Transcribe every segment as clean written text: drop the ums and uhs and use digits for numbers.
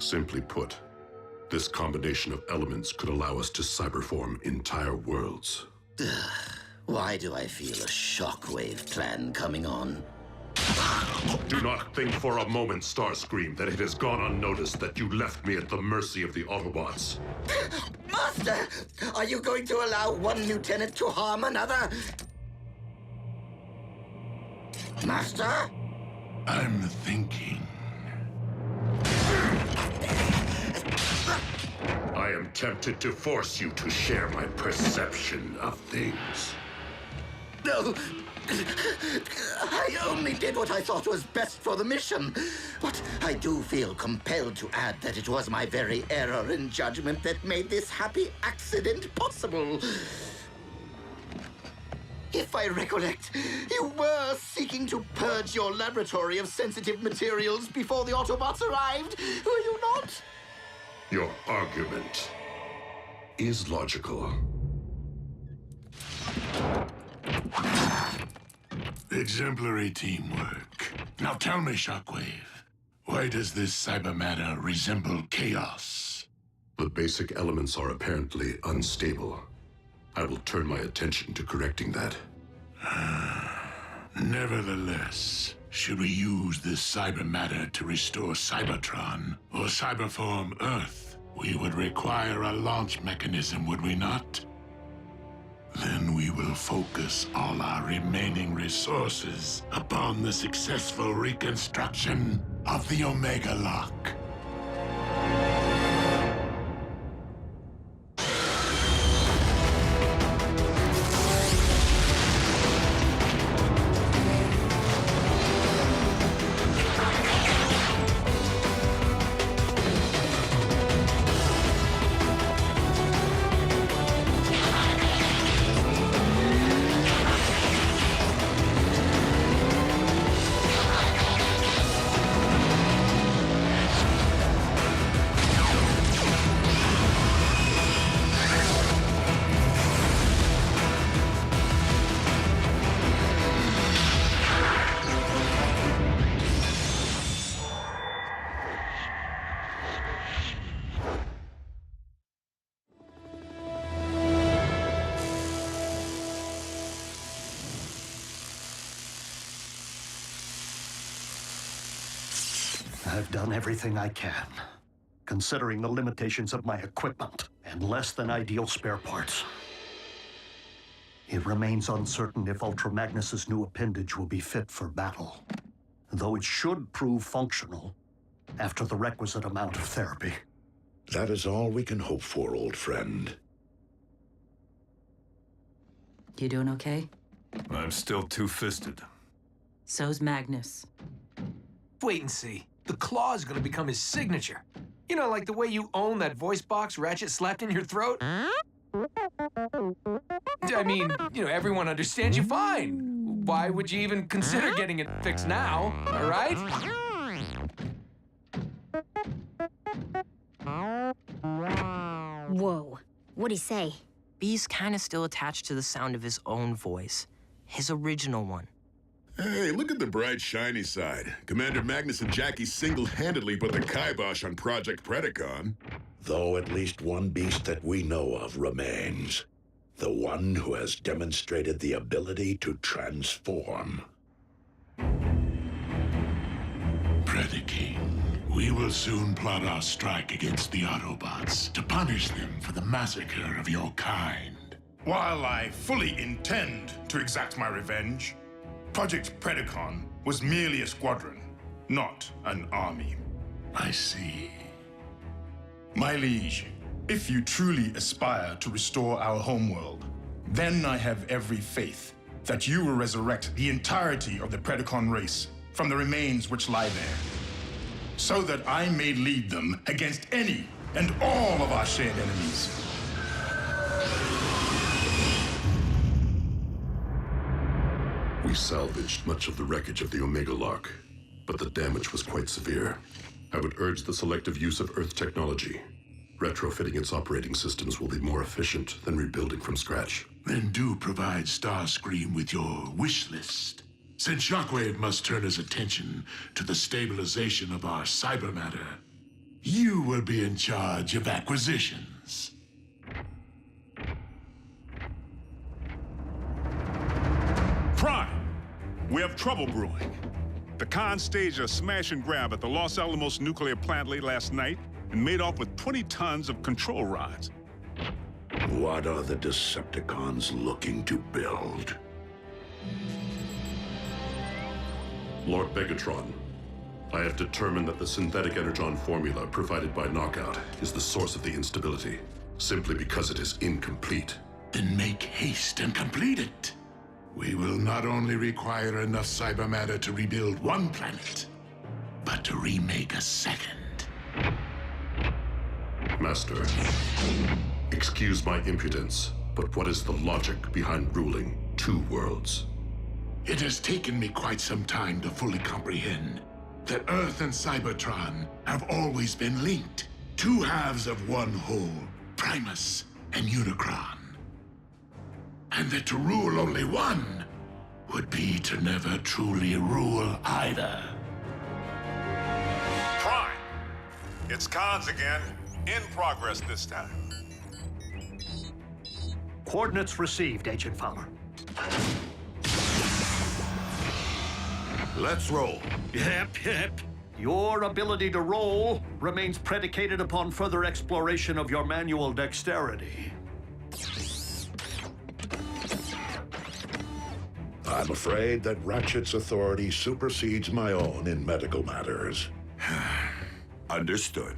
Simply put, this combination of elements could allow us to cyberform entire worlds. Why do I feel a shockwave plan coming on? Do not think for a moment, Starscream, that it has gone unnoticed that you left me at the mercy of the Autobots. Master! Are you going to allow one lieutenant to harm another? Master? I'm thinking. I am tempted to force you to share my perception of things. No! I only did what I thought was best for the mission. But I do feel compelled to add that it was my very error in judgment that made this happy accident possible. If I recollect, you were seeking to purge your laboratory of sensitive materials before the Autobots arrived, were you not? Your argument is logical. Exemplary teamwork. Now tell me, Shockwave, why does this cyber matter resemble chaos? The basic elements are apparently unstable. I will turn my attention to correcting that. Nevertheless, should we use this cyber matter to restore Cybertron or cyberform Earth, we would require a launch mechanism, would we not? Then we will focus all our remaining resources upon the successful reconstruction of the Omega Lock. I've done everything I can, considering the limitations of my equipment and less than ideal spare parts. It remains uncertain if Ultra Magnus's new appendage will be fit for battle, though it should prove functional after the requisite amount of therapy. That is all we can hope for, old friend. You doing okay? I'm still two-fisted. So's Magnus. Wait and see. The claw is gonna become his signature. You know, like the way you own that voice box Ratchet slapped in your throat? I mean, you know, everyone understands you fine. Why would you even consider getting it fixed now, all right? Whoa. What'd he say? B's kinda still attached to the sound of his own voice. His original one. Hey, look at the bright, shiny side. Commander Magnus and Jackie single-handedly put the kibosh on Project Predacon. Though at least one beast that we know of remains. The one who has demonstrated the ability to transform. Predaking, we will soon plot our strike against the Autobots to punish them for the massacre of your kind. While I fully intend to exact my revenge, Project Predacon was merely a squadron, not an army. I see. My liege, if you truly aspire to restore our homeworld, then I have every faith that you will resurrect the entirety of the Predacon race from the remains which lie there, so that I may lead them against any and all of our shared enemies. We salvaged much of the wreckage of the Omega Lock, but the damage was quite severe. I would urge the selective use of Earth technology. Retrofitting its operating systems will be more efficient than rebuilding from scratch. Then do provide Starscream with your wish list. Since Shockwave must turn his attention to the stabilization of our cyber matter, You will be in charge of acquisitions. Prime! We have trouble brewing. The Khans staged a smash and grab at the Los Alamos nuclear plant late last night and made off with 20 tons of control rods. What are the Decepticons looking to build? Lord Megatron, I have determined that the synthetic energon formula provided by Knockout is the source of the instability, simply because it is incomplete. Then make haste and complete it. We will not only require enough cyber matter to rebuild one planet, but to remake a second. Master, excuse my impudence, but what is the logic behind ruling two worlds? It has taken me quite some time to fully comprehend that Earth and Cybertron have always been linked. Two halves of one whole, Primus and Unicron. And that to rule only one would be to never truly rule either. Prime! It's Khans again. In progress this time. Coordinates received, Agent Fowler. Let's roll. Yep. Your ability to roll remains predicated upon further exploration of your manual dexterity. I'm afraid that Ratchet's authority supersedes my own in medical matters. Understood.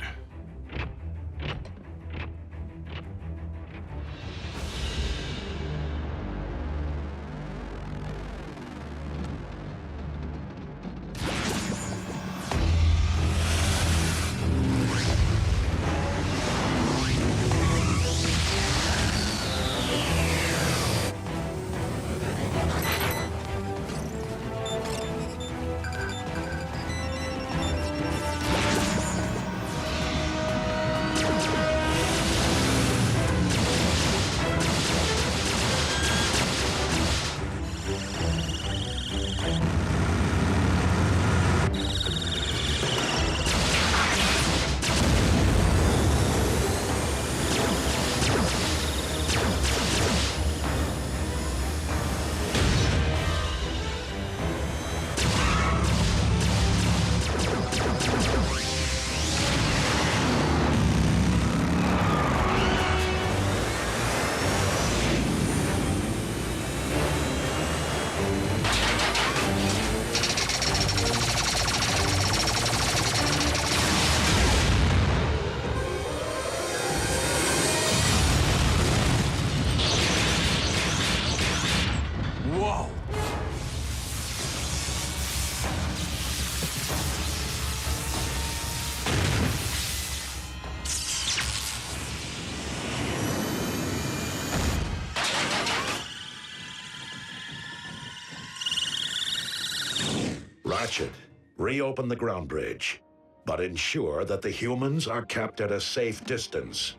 Ratchet, reopen the ground bridge, but ensure that the humans are kept at a safe distance,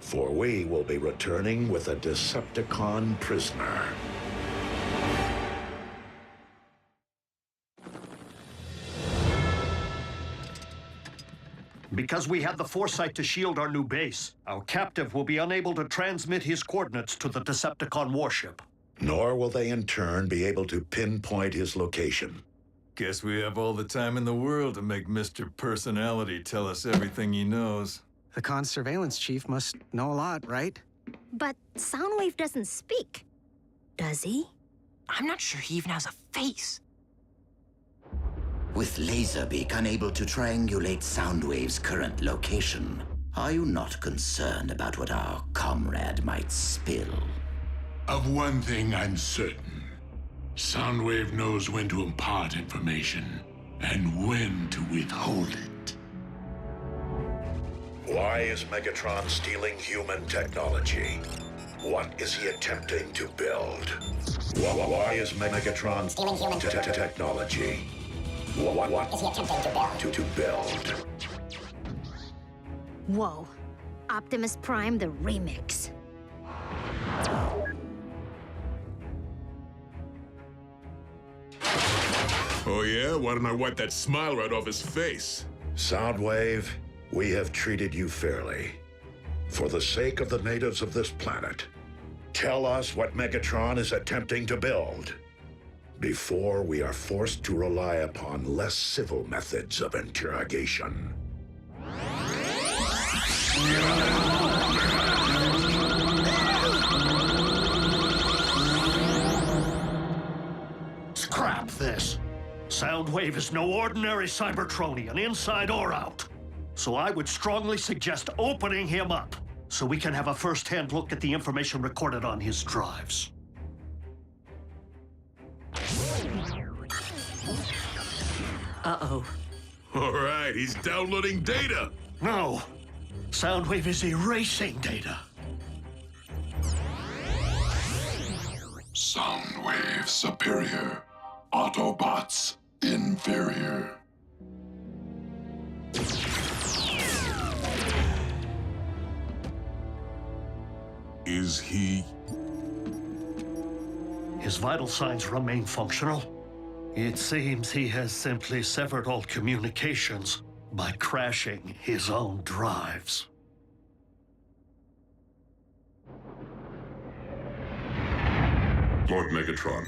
for we will be returning with a Decepticon prisoner. Because we had the foresight to shield our new base, our captive will be unable to transmit his coordinates to the Decepticon warship. Nor will they in turn be able to pinpoint his location. Guess we have all the time in the world to make Mr. Personality tell us everything he knows. The Khan's surveillance chief must know a lot, right? But Soundwave doesn't speak, does he? I'm not sure he even has a face. With Laserbeak unable to triangulate Soundwave's current location, are you not concerned about what our comrade might spill? Of one thing I'm certain. Soundwave knows when to impart information and when to withhold it. Why is Megatron stealing human technology? What is he attempting to build? Why is Megatron stealing human technology? What is he attempting to build? Whoa. Optimus Prime, the remix. Oh yeah? Why don't I wipe that smile right off his face? Soundwave, We have treated you fairly. For the sake of the natives of this planet, tell us what Megatron is attempting to build, before we are forced to rely upon less civil methods of interrogation. Scrap this. Soundwave is no ordinary Cybertronian, inside or out. So I would strongly suggest opening him up, so we can have a first-hand look at the information recorded on his drives. Uh-oh. All right, he's downloading data. No. Soundwave is erasing data. Soundwave superior. Autobots inferior. Is he... His vital signs remain functional. It seems he has simply severed all communications by crashing his own drives. Lord Megatron,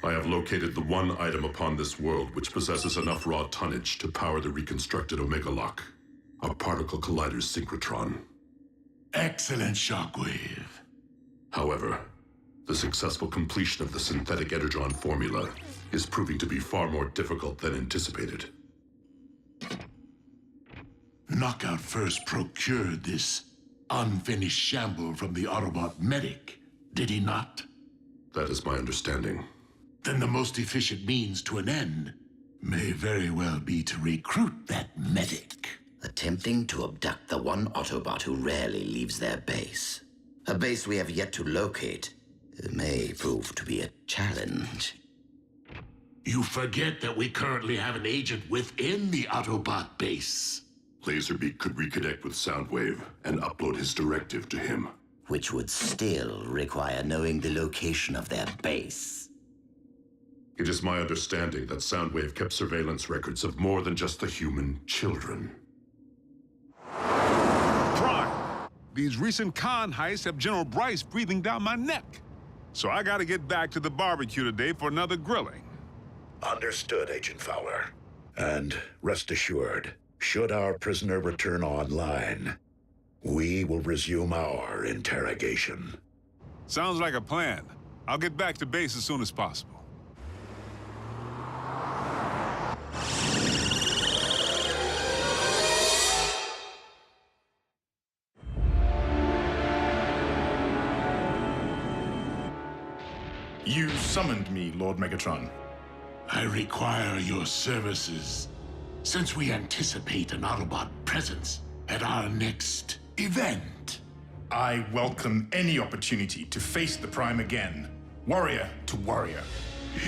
I have located the one item upon this world which possesses enough raw tonnage to power the reconstructed Omega Lock, a particle collider's synchrotron. Excellent, Shockwave. However, the successful completion of the Synthetic Energon formula is proving to be far more difficult than anticipated. Knockout first procured this unfinished shamble from the Autobot medic, did he not? That is my understanding. Then the most efficient means to an end may very well be to recruit that medic. Attempting to abduct the one Autobot who rarely leaves their base. A base we have yet to locate. May prove to be a challenge. You forget that we currently have an agent within the Autobot base. Laserbeak could reconnect with Soundwave and upload his directive to him. Which would still require knowing the location of their base. It is my understanding that Soundwave kept surveillance records of more than just the human children. Prime, these recent con heists have General Bryce breathing down my neck. So I gotta get back to the barbecue today for another grilling. Understood, Agent Fowler. And rest assured, should our prisoner return online, we will resume our interrogation. Sounds like a plan. I'll get back to base as soon as possible. You summoned me, Lord Megatron. I require your services, since we anticipate an Autobot presence at our next event. I welcome any opportunity to face the Prime again, warrior to warrior.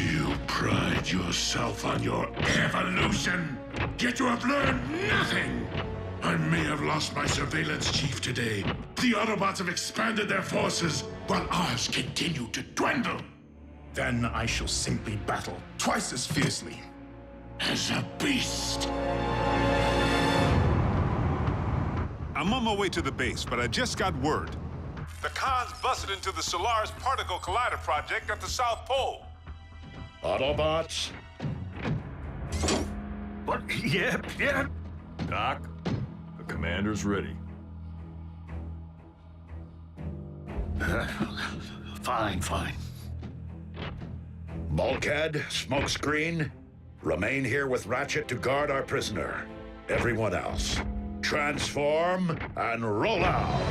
You pride yourself on your evolution, yet you have learned nothing. I may have lost my surveillance chief today. The Autobots have expanded their forces, while ours continue to dwindle. Then I shall simply battle twice as fiercely. As a beast. I'm on my way to the base, but I just got word. The cons busted into the Solaris Particle Collider project at the South Pole. Autobots? What? Yep. Doc, the commander's ready. Fine. Bulkhead, smokescreen, remain here with Ratchet to guard our prisoner. Everyone else, transform and roll out.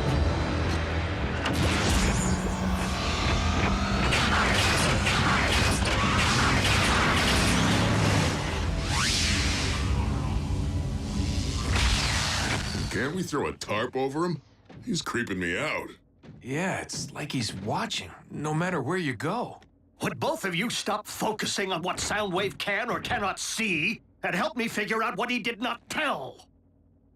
Can't we throw a tarp over him? He's creeping me out. Yeah, it's like he's watching, no matter where you go. Would both of you stop focusing on what Soundwave can or cannot see and help me figure out what he did not tell?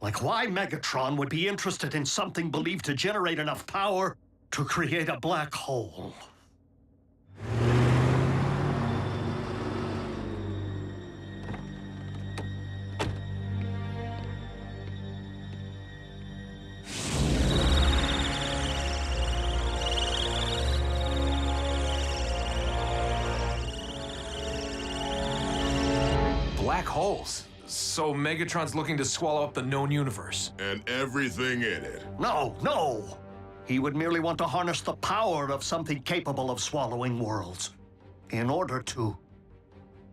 Like why Megatron would be interested in something believed to generate enough power to create a black hole. black holes. So Megatron's looking to swallow up the known universe. And everything in it. No, no! He would merely want to harness the power of something capable of swallowing worlds in order to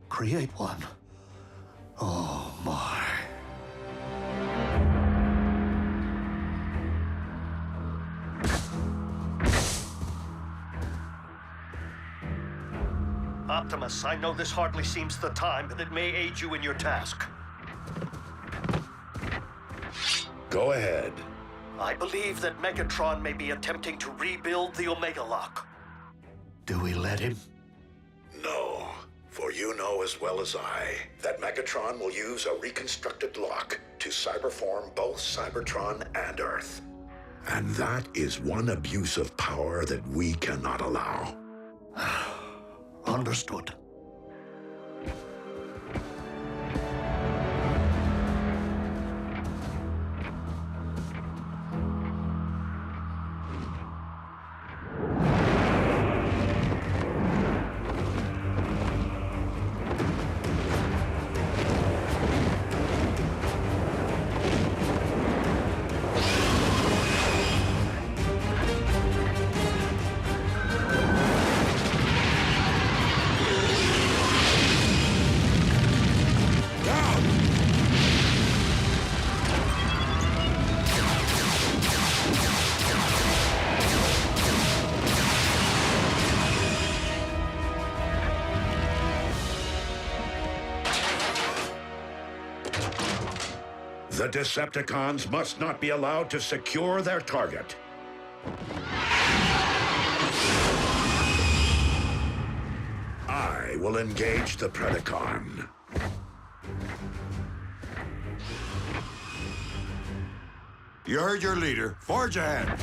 create one. Oh, my. Optimus, I know this hardly seems the time, but it may aid you in your task. Go ahead. I believe that Megatron may be attempting to rebuild the Omega Lock. Do we let him? No, for you know as well as I that Megatron will use a reconstructed lock to cyberform both Cybertron and Earth. And that is one abuse of power that we cannot allow. Understood. The Decepticons must not be allowed to secure their target. I will engage the Predacon. You heard your leader. Forge ahead.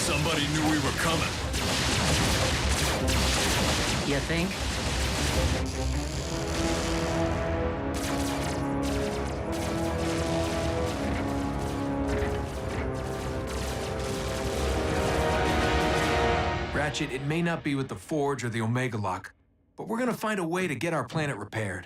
Somebody knew we were coming. You think? Ratchet, it may not be with the Forge or the Omega Lock, but we're gonna find a way to get our planet repaired.